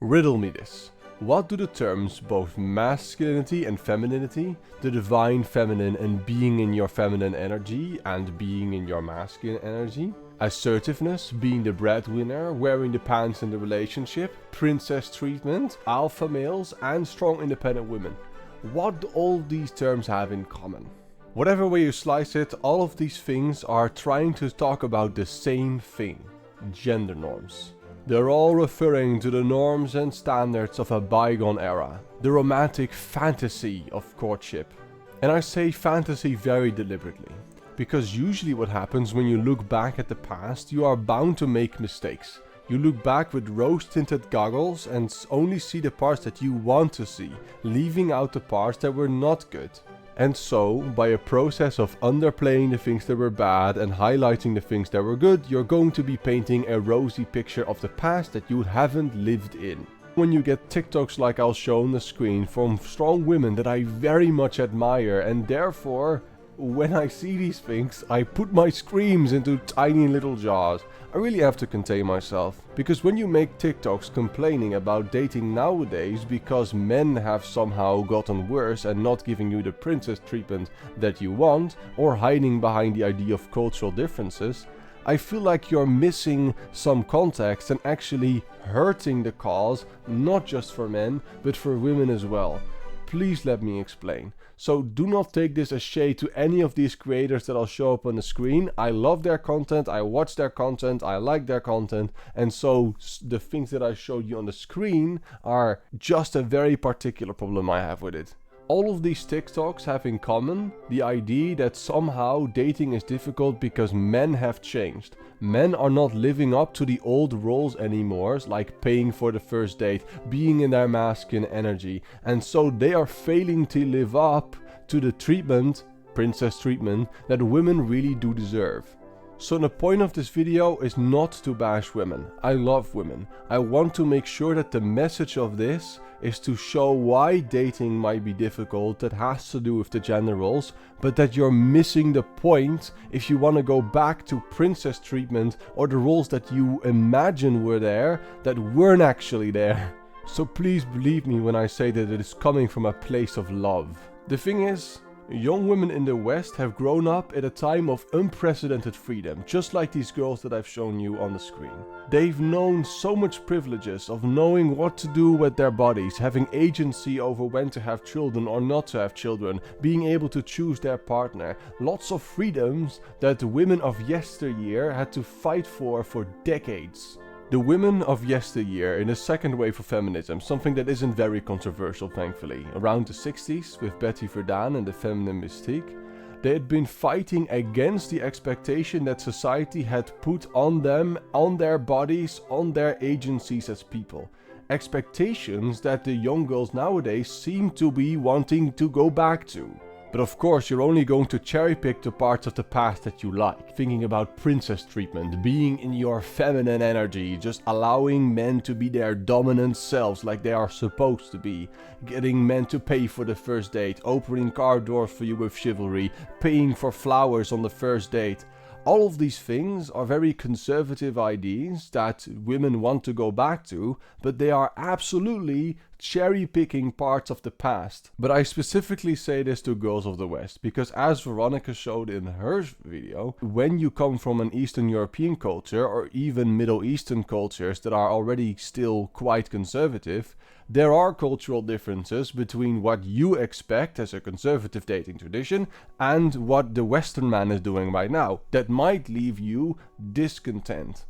Riddle me this. What do the terms both masculinity and femininity, the divine feminine and being in your feminine energy and being in your masculine energy, assertiveness, being the breadwinner, wearing the pants in the relationship, princess treatment, alpha males and strong independent women, what do all these terms have in common? Whatever way you slice it, all of these things are trying to talk about the same thing: gender norms. They're all referring to the norms and standards of a bygone era, the romantic fantasy of courtship. And I say fantasy very deliberately, because usually what happens when you look back at the past, you are bound to make mistakes. You look back with rose-tinted goggles and only see the parts that you want to see, leaving out the parts that were not good. And so, by a process of underplaying the things that were bad and highlighting the things that were good, you're going to be painting a rosy picture of the past that you haven't lived in. When you get TikToks like I'll show on the screen from strong women that I very much admire, and therefore, when I see these things, I put my screams into tiny little jars. I really have to contain myself. Because when you make TikToks complaining about dating nowadays because men have somehow gotten worse and not giving you the princess treatment that you want, or hiding behind the idea of cultural differences, I feel like you're missing some context and actually hurting the cause, not just for men, but for women as well. Please let me explain. So do not take this as shade to any of these creators that I'll show up on the screen. I love their content, I watch their content, I like their content, and so the things that I showed you on the screen are just a very particular problem I have with it. All of these TikToks have in common the idea that somehow dating is difficult because men have changed. Men are not living up to the old roles anymore, like paying for the first date, being in their masculine energy, and so they are failing to live up to the treatment, princess treatment, that women really do deserve. So the point of this video is not to bash women. I love women. I want to make sure that the message of this is to show why dating might be difficult, that has to do with the gender roles, but that you're missing the point if you want to go back to princess treatment or the roles that you imagine were there that weren't actually there. So please believe me when I say that it is coming from a place of love. The thing is, young women in the West have grown up at a time of unprecedented freedom, just like these girls that I've shown you on the screen. They've known so much privileges of knowing what to do with their bodies, having agency over when to have children or not to have children, being able to choose their partner. Lots of freedoms that the women of yesteryear had to fight for decades. The women of yesteryear in the second wave of feminism, something that isn't very controversial thankfully, around the 60s with Betty Friedan and the feminine mystique, they had been fighting against the expectation that society had put on them, on their bodies, on their agencies as people. Expectations that the young girls nowadays seem to be wanting to go back to. But of course you're only going to cherry pick the parts of the past that you like. Thinking about princess treatment, being in your feminine energy, just allowing men to be their dominant selves like they are supposed to be. Getting men to pay for the first date, opening car doors for you with chivalry, paying for flowers on the first date. All of these things are very conservative ideas that women want to go back to, but they are absolutely cherry-picking parts of the past. But I specifically say this to girls of the West, because as Veronica showed in her video, when you come from an Eastern European culture, or even Middle Eastern cultures that are already still quite conservative, there are cultural differences between what you expect as a conservative dating tradition and what the Western man is doing right now that might leave you discontent.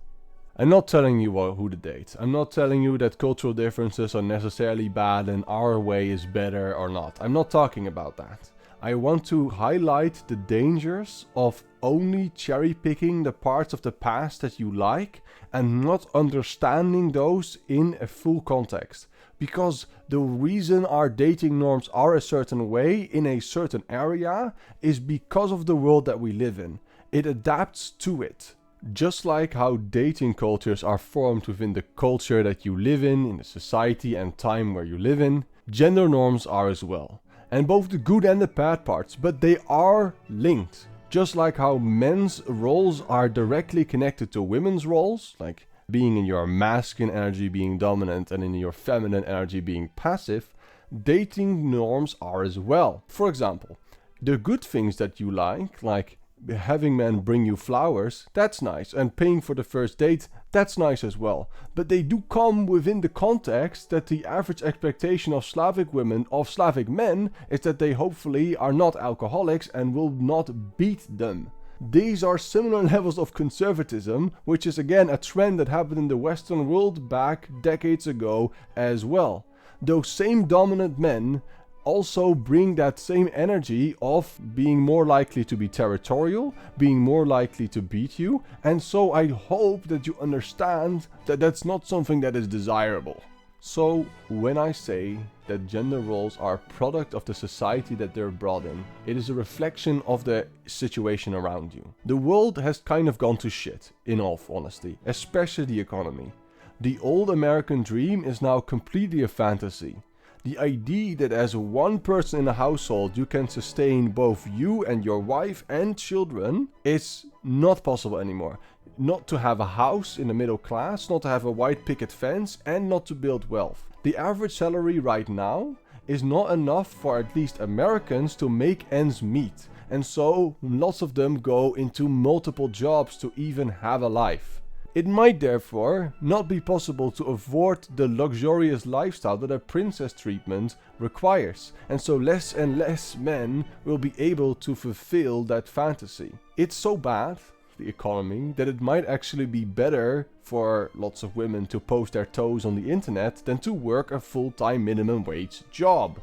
I'm not telling you who to date. I'm not telling you that cultural differences are necessarily bad and our way is better or not. I'm not talking about that. I want to highlight the dangers of only cherry picking the parts of the past that you like and not understanding those in a full context. Because the reason our dating norms are a certain way in a certain area is because of the world that we live in. It adapts to it. Just like how dating cultures are formed within the culture that you live in the society and time where you live in, gender norms are as well. And both the good and the bad parts, but they are linked. Just like how men's roles are directly connected to women's roles, like being in your masculine energy being dominant and in your feminine energy being passive, dating norms are as well. For example, the good things that you like having men bring you flowers, that's nice, and paying for the first date, that's nice as well. But they do come within the context that the average expectation of Slavic women, of Slavic men, is that they hopefully are not alcoholics and will not beat them. These are similar levels of conservatism, which is again a trend that happened in the Western world back decades ago as well. Those same dominant men also bring that same energy of being more likely to be territorial, being more likely to beat you, and so I hope that you understand that that's not something that is desirable. So when I say that gender roles are a product of the society that they're brought in, it is a reflection of the situation around you. The world has kind of gone to shit, in all honesty, especially the economy. The old American dream is now completely a fantasy. The idea that as one person in a household you can sustain both you and your wife and children is not possible anymore. Not to have a house in the middle class, not to have a white picket fence, and not to build wealth. The average salary right now is not enough for at least Americans to make ends meet. And so lots of them go into multiple jobs to even have a life. It might therefore not be possible to afford the luxurious lifestyle that a princess treatment requires, and so less and less men will be able to fulfill that fantasy. It's so bad, the economy, that it might actually be better for lots of women to post their toes on the internet than to work a full-time minimum wage job.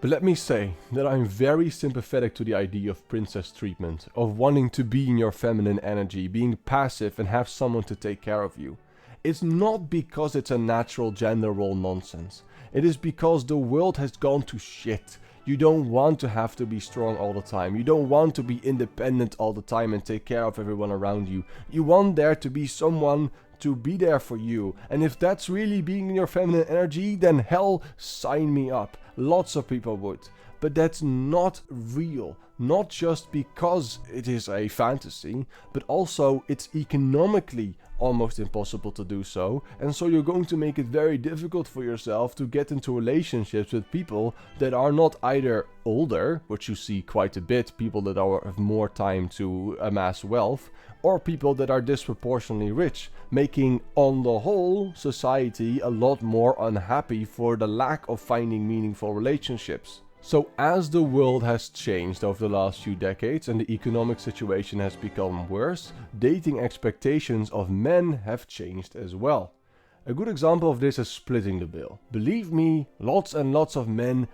But let me say that I'm very sympathetic to the idea of princess treatment, of wanting to be in your feminine energy, being passive and have someone to take care of you. It's not because it's a natural gender role nonsense. It is because the world has gone to shit. You don't want to have to be strong all the time. You don't want to be independent all the time and take care of everyone around you. You want there to be someone to be there for you. And if that's really being in your feminine energy, then hell, sign me up. Lots of people would. But that's not real. Not just because it is a fantasy, but also it's economically almost impossible to do so. And so you're going to make it very difficult for yourself to get into relationships with people that are not either older, which you see quite a bit, people that have more time to amass wealth, or people that are disproportionately rich, making on the whole society a lot more unhappy for the lack of finding meaningful relationships. So as the world has changed over the last few decades and the economic situation has become worse, dating expectations of men have changed as well. A good example of this is splitting the bill. Believe me, lots and lots of men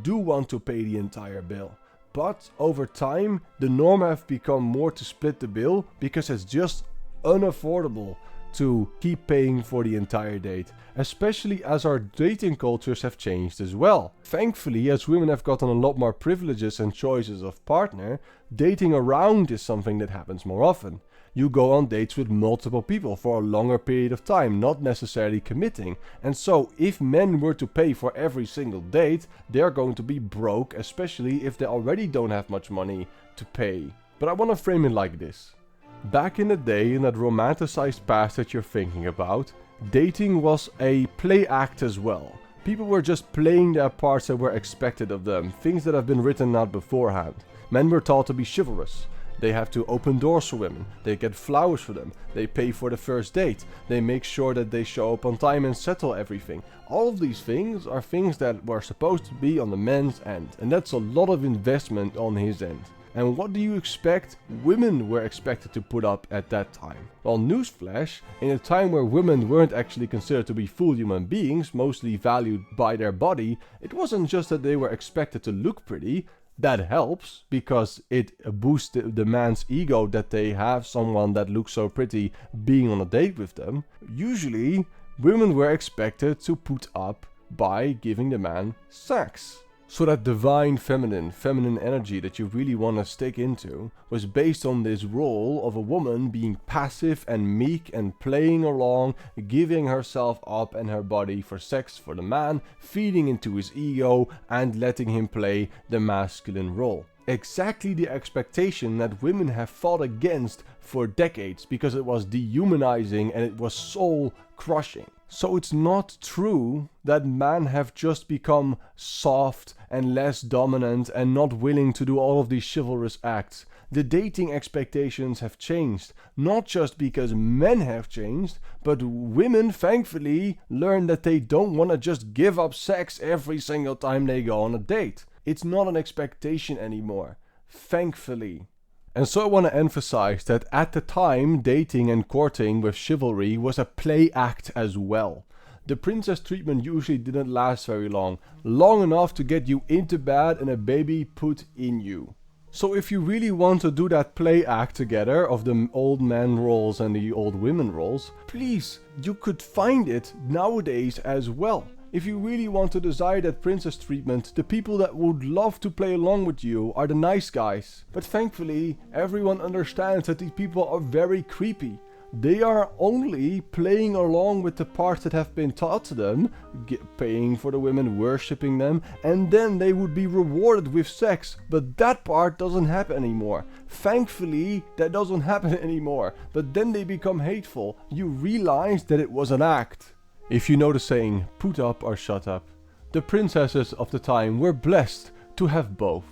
do want to pay the entire bill. But over time, the norm have become more to split the bill because it's just unaffordable to keep paying for the entire date, especially as our dating cultures have changed as well. Thankfully, as women have gotten a lot more privileges and choices of partner, dating around is something that happens more often. You go on dates with multiple people for a longer period of time, not necessarily committing. And so, if men were to pay for every single date, they're going to be broke, especially if they already don't have much money to pay. But I want to frame it like this. Back in the day, in that romanticized past that you're thinking about, dating was a play act as well. People were just playing their parts that were expected of them, things that have been written out beforehand. Men were taught to be chivalrous. They have to open doors for women, they get flowers for them, they pay for the first date, they make sure that they show up on time and settle everything. All of these things are things that were supposed to be on the man's end, and that's a lot of investment on his end. And what do you expect women were expected to put up at that time? Well, newsflash, in a time where women weren't actually considered to be full human beings, mostly valued by their body, it wasn't just that they were expected to look pretty. That helps, because it boosts the man's ego that they have someone that looks so pretty being on a date with them. Usually, women were expected to put up by giving the man sex. So that divine feminine energy that you really want to stick into was based on this role of a woman being passive and meek and playing along, giving herself up and her body for sex for the man, feeding into his ego and letting him play the masculine role. Exactly the expectation that women have fought against for decades because it was dehumanizing and it was soul crushing. So it's not true that men have just become soft and less dominant and not willing to do all of these chivalrous acts. The dating expectations have changed, not just because men have changed, but women thankfully learn that they don't want to just give up sex every single time they go on a date. It's not an expectation anymore, thankfully. And so I want to emphasize that at the time, dating and courting with chivalry was a play act as well. The princess treatment usually didn't last very long enough to get you into bed and a baby put in you. So if you really want to do that play act together of the old man roles and the old women roles, please, you could find it nowadays as well. If you really want to desire that princess treatment, the people that would love to play along with you are the nice guys. But thankfully, everyone understands that these people are very creepy. They are only playing along with the parts that have been taught to them, paying for the women, worshipping them, and then they would be rewarded with sex. But that part doesn't happen anymore. Thankfully, that doesn't happen anymore. But then they become hateful. You realize that it was an act. If you know the saying, put up or shut up, the princesses of the time were blessed to have both.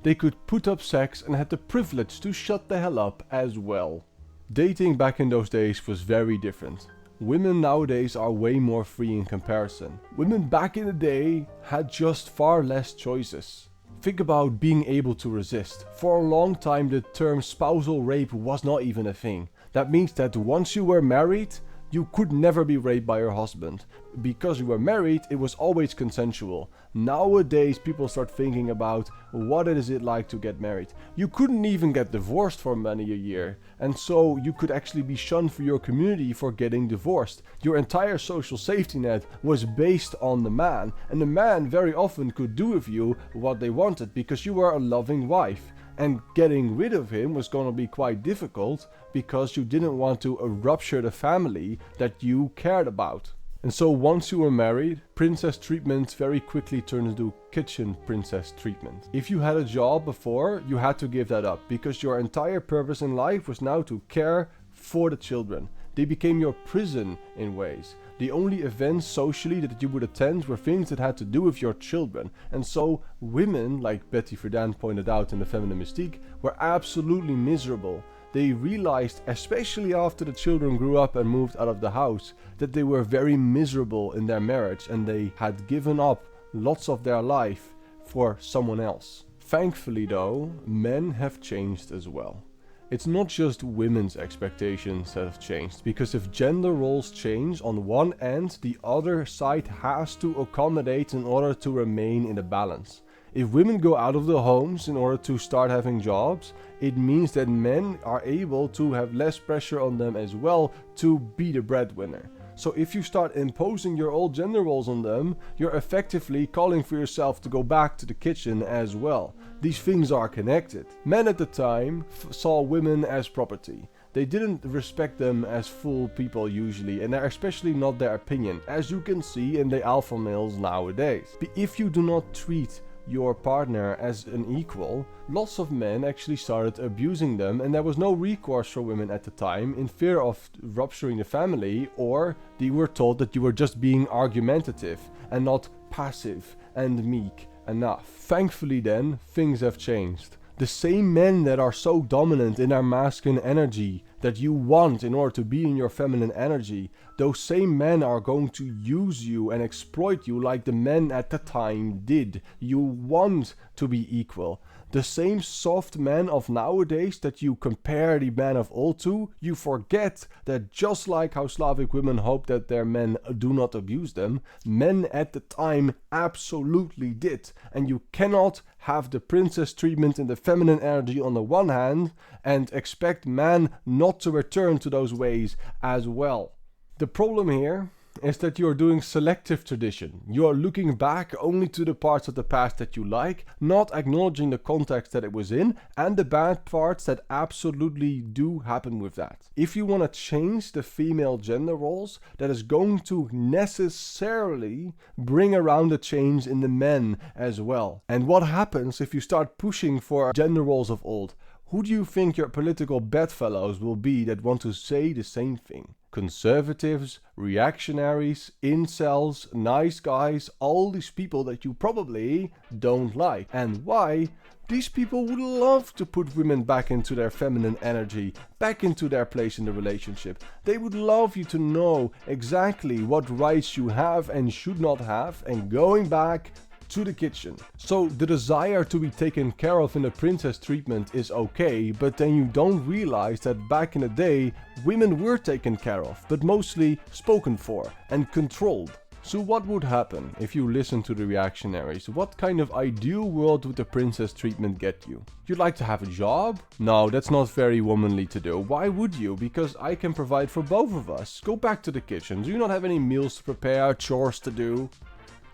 They could put up sex and had the privilege to shut the hell up as well. Dating back in those days was very different. Women nowadays are way more free in comparison. Women back in the day had just far less choices. Think about being able to resist. For a long time the term spousal rape was not even a thing. That means that once you were married, you could never be raped by your husband. Because you were married, it was always consensual. Nowadays, people start thinking about what is it like to get married. You couldn't even get divorced for many a year. And so you could actually be shunned for your community for getting divorced. Your entire social safety net was based on the man. And the man very often could do with you what they wanted because you were a loving wife. And getting rid of him was going to be quite difficult because you didn't want to rupture the family that you cared about. And so once you were married, princess treatment very quickly turned into kitchen princess treatment. If you had a job before, you had to give that up because your entire purpose in life was now to care for the children. They became your prison in ways. The only events socially that you would attend were things that had to do with your children. And so women, like Betty Friedan pointed out in The Feminine Mystique, were absolutely miserable. They realized, especially after the children grew up and moved out of the house, that they were very miserable in their marriage and they had given up lots of their life for someone else. Thankfully though, men have changed as well. It's not just women's expectations that have changed, because if gender roles change on one end, the other side has to accommodate in order to remain in a balance. If women go out of the homes in order to start having jobs, it means that men are able to have less pressure on them as well to be the breadwinner. So if you start imposing your old gender roles on them, you're effectively calling for yourself to go back to the kitchen as well. These things are connected. Men at the time saw women as property. They didn't respect them as full people usually, and especially not their opinion, as you can see in the alpha males nowadays. If you do not treat your partner as an equal, lots of men actually started abusing them, and there was no recourse for women at the time in fear of rupturing the family, or they were told that you were just being argumentative and not passive and meek enough. Thankfully then, things have changed. The same men that are so dominant in their masculine energy that you want in order to be in your feminine energy, those same men are going to use you and exploit you like the men at the time did. You want to be equal. The same soft men of nowadays that you compare the men of old to, you forget that just like how Slavic women hope that their men do not abuse them, men at the time absolutely did. And you cannot have the princess treatment in the feminine energy on the one hand and expect men not to return to those ways as well. The problem here is that you're doing selective tradition. You are looking back only to the parts of the past that you like, not acknowledging the context that it was in and the bad parts that absolutely do happen with that. If you want to change the female gender roles, that is going to necessarily bring around a change in the men as well. And what happens if you start pushing for gender roles of old? Who do you think your political bedfellows will be that want to say the same thing? Conservatives, reactionaries, incels, nice guys, all these people that you probably don't like. And why? These people would love to put women back into their feminine energy, back into their place in the relationship. They would love you to know exactly what rights you have and should not have, and going back to the kitchen. So the desire to be taken care of in the princess treatment is okay, but then you don't realize that back in the day, women were taken care of, but mostly spoken for and controlled. So what would happen if you listen to the reactionaries? What kind of ideal world would the princess treatment get you? You'd like to have a job? No, that's not very womanly to do. Why would you? Because I can provide for both of us. Go back to the kitchen. Do you not have any meals to prepare, chores to do?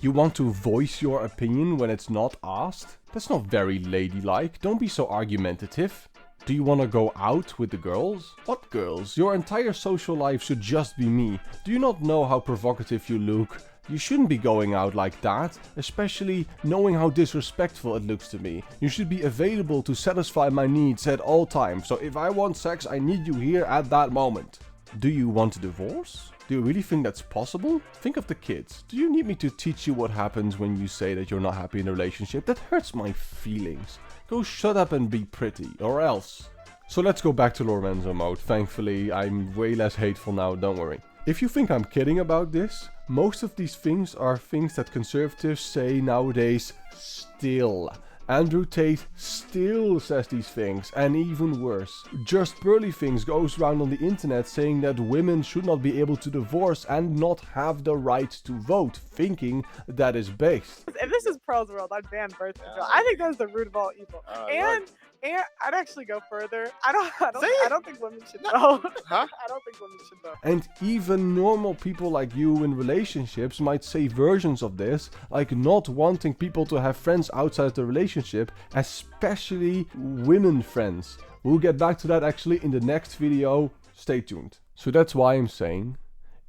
You want to voice your opinion when it's not asked? That's not very ladylike. Don't be so argumentative. Do you want to go out with the girls? What girls? Your entire social life should just be me. Do you not know how provocative you look? You shouldn't be going out like that, especially knowing how disrespectful it looks to me. You should be available to satisfy my needs at all times. So if I want sex, I need you here at that moment. Do you want a divorce? Do you really think that's possible? Think of the kids. Do you need me to teach you what happens when you say that you're not happy in a relationship? That hurts my feelings. Go shut up and be pretty, or else. So let's go back to Lorenzo mode. Thankfully, I'm way less hateful now, don't worry. If you think I'm kidding about this, most of these things are things that conservatives say nowadays still. Andrew Tate still says these things, and even worse. Just Burly Things goes around on the internet saying that women should not be able to divorce and not have the right to vote, thinking that is based. If this is Pearl's world, I'd ban birth control. I think that's the root of all evil. And I'd actually go further. I don't think women should vote. Huh? I don't think women should vote. And even normal people like you in relationships might say versions of this, like not wanting people to have friends outside the relationship, especially women friends. We'll get back to that actually in the next video. Stay tuned. So that's why I'm saying,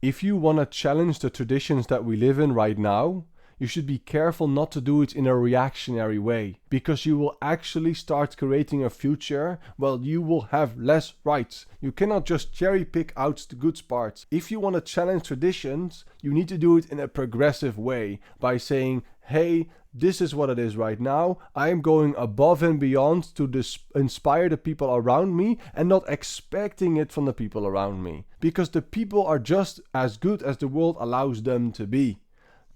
if you want to challenge the traditions that we live in right now, you should be careful not to do it in a reactionary way, because you will actually start creating a future where you will have less rights. You cannot just cherry pick out the good parts. If you want to challenge traditions, you need to do it in a progressive way by saying, hey, this is what it is right now. I am going above and beyond to inspire the people around me and not expecting it from the people around me, because the people are just as good as the world allows them to be.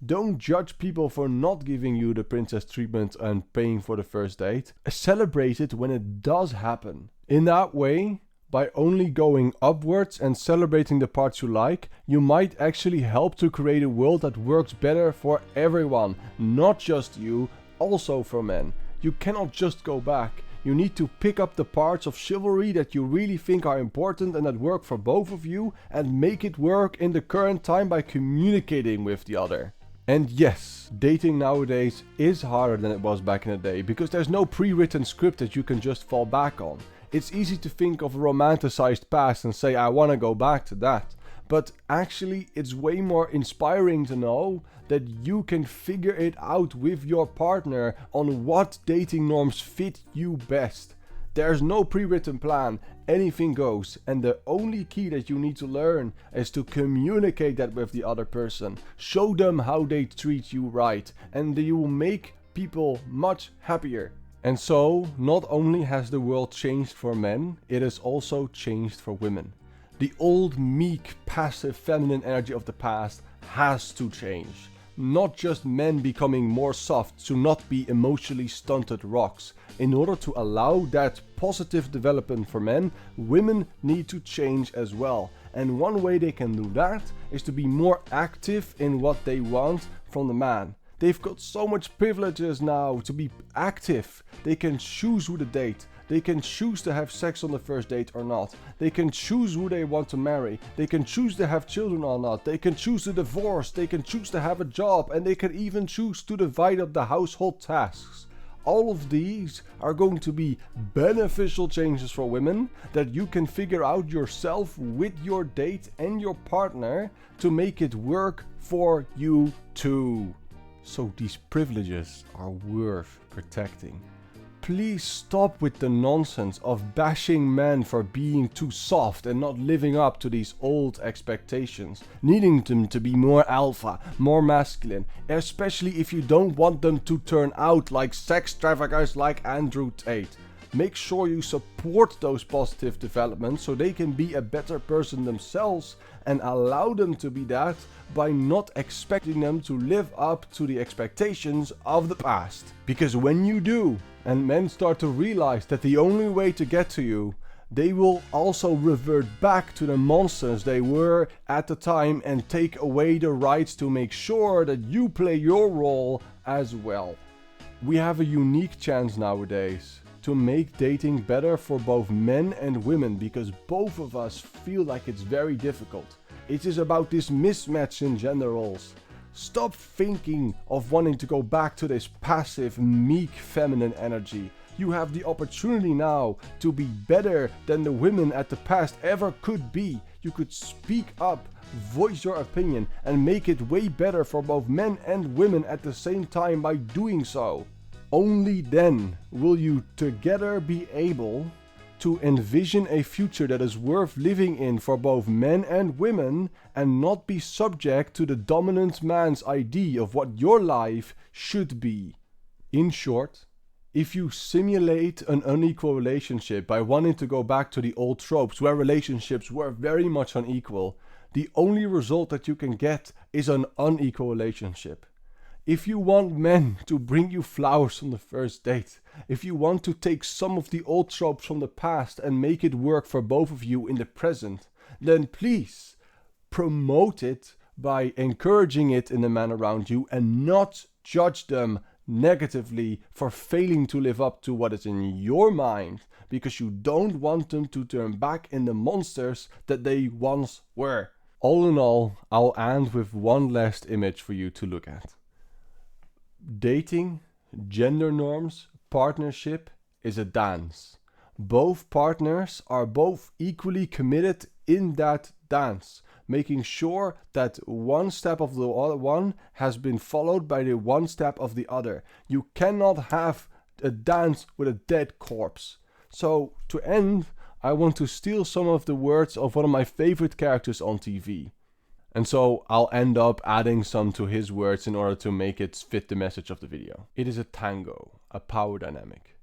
Don't judge people for not giving you the princess treatment and paying for the first date. Celebrate it when it does happen. In that way, by only going upwards and celebrating the parts you like, you might actually help to create a world that works better for everyone, not just you, also for men. You cannot just go back. You need to pick up the parts of chivalry that you really think are important and that work for both of you, and make it work in the current time by communicating with the other. And yes, dating nowadays is harder than it was back in the day, because there's no pre-written script that you can just fall back on. It's easy to think of a romanticized past and say, I want to go back to that. But actually, it's way more inspiring to know that you can figure it out with your partner on what dating norms fit you best. There's no pre-written plan, anything goes, and the only key that you need to learn is to communicate that with the other person. Show them how they treat you right, and you will make people much happier. And so, not only has the world changed for men, it has also changed for women. The old, meek, passive, feminine energy of the past has to change. Not just men becoming more soft to not be emotionally stunted rocks. In order to allow that positive development for men, women need to change as well. And one way they can do that is to be more active in what they want from the man. They've got so much privileges now to be active. They can choose who to date. They can choose to have sex on the first date or not. They can choose who they want to marry. They can choose to have children or not. They can choose to divorce. They can choose to have a job. And they can even choose to divide up the household tasks. All of these are going to be beneficial changes for women that you can figure out yourself with your date and your partner to make it work for you too. So these privileges are worth protecting. Please stop with the nonsense of bashing men for being too soft and not living up to these old expectations, needing them to be more alpha, more masculine, especially if you don't want them to turn out like sex traffickers like Andrew Tate. Make sure you support those positive developments so they can be a better person themselves, and allow them to be that by not expecting them to live up to the expectations of the past. Because when you do, and men start to realize that the only way to get to you, they will also revert back to the monsters they were at the time and take away the rights to make sure that you play your role as well. We have a unique chance nowadays to make dating better for both men and women, because both of us feel like it's very difficult. It is about this mismatch in gender roles. Stop thinking of wanting to go back to this passive, meek feminine energy. You have the opportunity now to be better than the women at the past ever could be. You could speak up, voice your opinion, and make it way better for both men and women at the same time by doing so. Only then will you together be able to envision a future that is worth living in for both men and women, and not be subject to the dominant man's idea of what your life should be. In short, if you simulate an unequal relationship by wanting to go back to the old tropes where relationships were very much unequal, the only result that you can get is an unequal relationship. If you want men to bring you flowers on the first date, if you want to take some of the old tropes from the past and make it work for both of you in the present, then please promote it by encouraging it in the men around you, and not judge them negatively for failing to live up to what is in your mind, because you don't want them to turn back in the monsters that they once were. All in all, I'll end with one last image for you to look at. Dating, gender norms, partnership is a dance. Both partners are both equally committed in that dance, making sure that one step of the other one has been followed by the one step of the other. You cannot have a dance with a dead corpse. So to end, I want to steal some of the words of one of my favorite characters on TV. And so I'll end up adding some to his words in order to make it fit the message of the video. It is a tango, a power dynamic.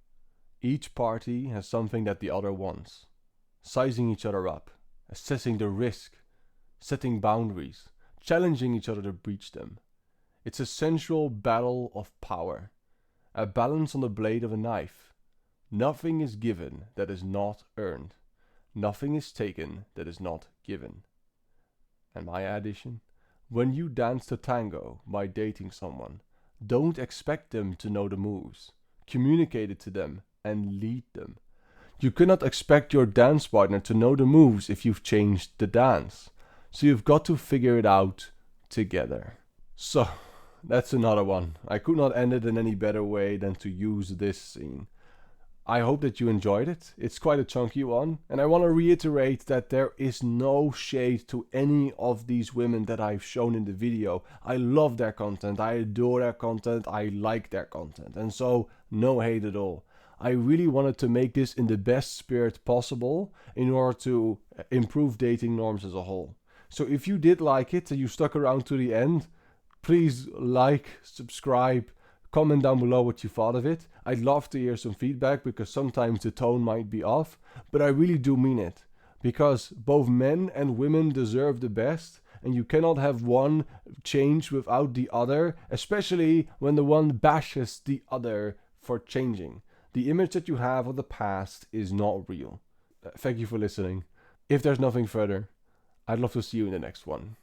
Each party has something that the other wants. Sizing each other up, assessing the risk, setting boundaries, challenging each other to breach them. It's a sensual battle of power, a balance on the blade of a knife. Nothing is given that is not earned. Nothing is taken that is not given. And my addition, when you dance the tango by dating someone, don't expect them to know the moves. Communicate it to them and lead them. You cannot expect your dance partner to know the moves if you've changed the dance. So you've got to figure it out together. So, that's another one. I could not end it in any better way than to use this scene. I hope that you enjoyed it. It's quite a chunky one. And I want to reiterate that there is no shade to any of these women that I've shown in the video. I love their content. I adore their content. I like their content. And so, no hate at all. I really wanted to make this in the best spirit possible in order to improve dating norms as a whole. So if you did like it and you stuck around to the end, please like, subscribe, comment down below what you thought of it. I'd love to hear some feedback, because sometimes the tone might be off, but I really do mean it. Because both men and women deserve the best, and you cannot have one change without the other, especially when the one bashes the other for changing. The image that you have of the past is not real. Thank you for listening. If there's nothing further, I'd love to see you in the next one.